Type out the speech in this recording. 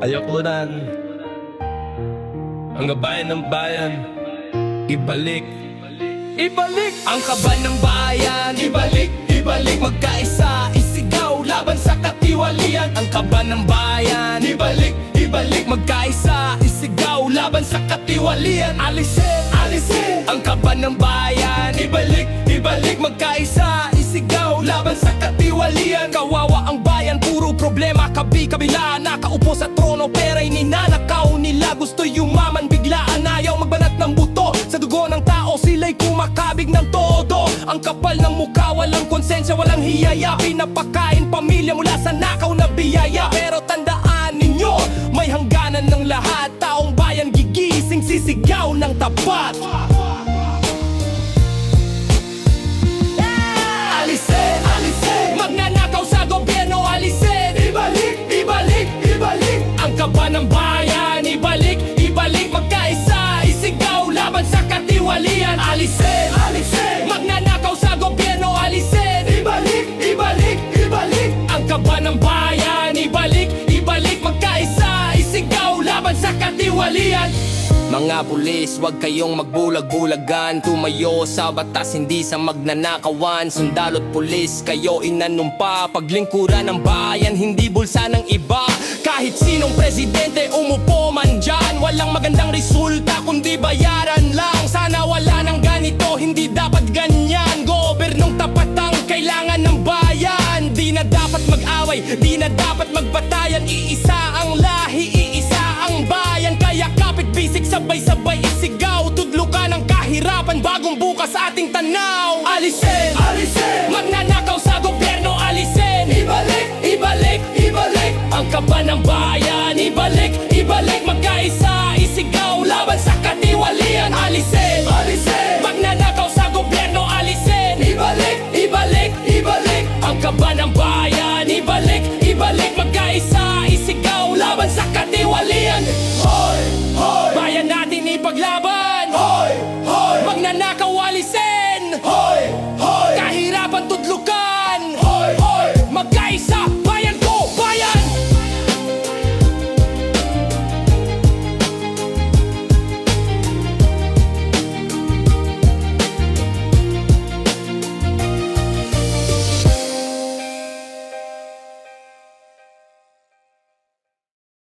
Ayakulan ang gabayan ng bayan. Ibalik ang kaban ng bayan. Ibalik magkaisa, isigaw laban sa katiwalian. Ang kaban ng bayan. Ibalik magkaisa, isigaw laban sa katiwalian. Alisin ang kaban ng bayan. Ibalik magkaisa, isigaw laban sa katiwalian. Kawawa ang bayan, puro problema, kabila. Nakaupo sa trono pera'y ninanakaw nila. Gusto yumaman biglaan, ayaw magbanat ng buto. Sa dugo ng tao sila'y kumakabig ng todo. Ang kapal ng mukha, walang konsensya, walang hiyaya. Pinapakain pamilya mula sa nakaw na biyaya. Pero tandaan ninyo, may hangganan ng lahat. Taong bayan gigising, sisigaw ng tapat. Alisin, magnanakaw sa gobyerno, alisin. Ibalik ang kaban ng bayan. Ibalik magkaisa, isigaw laban sa katiwalian. Alisin, magnanakaw sa gobyerno, alisin. Ibalik ang kaban ng bayan. Ibalik magkaisa, isigaw laban sa katiwalian. Mga pulis, wag kayong magbulag-bulagan. Tumayo sa batas, hindi sa magnanakawan. Sundalo't pulis, kayo inanumpa. Paglingkuran ng bayan, hindi bulsa ng iba. Kahit sinong presidente umupo man dyan, walang magandang resulta kundi bayaran lang. Sana wala nang ganito, hindi dapat ganyan. Gobernong tapat ang kailangan ng bayan. Di na dapat mag-away, di na dapat magbatayan. Iisa ang lahi, iisa ang bayan. Kaya kapit bisik, sabay-sabay isigaw. Tudlukan ang kahirapan, bagong bukas sa ating tanaw. Alisin, magnanakaw sa gobyerno, alisin. Ibalik ang kaban ng bayan. Ibalik magkaisa, isigaw laban sa katiwalian. Alisin, magnanakaw sa gobyerno, alisin. Ibalik ang kaban ng bayan. Ibalik magkaisa, isigaw laban sa katiwalian. Bayan natin ipaglaban. Magnanakaw, alisin.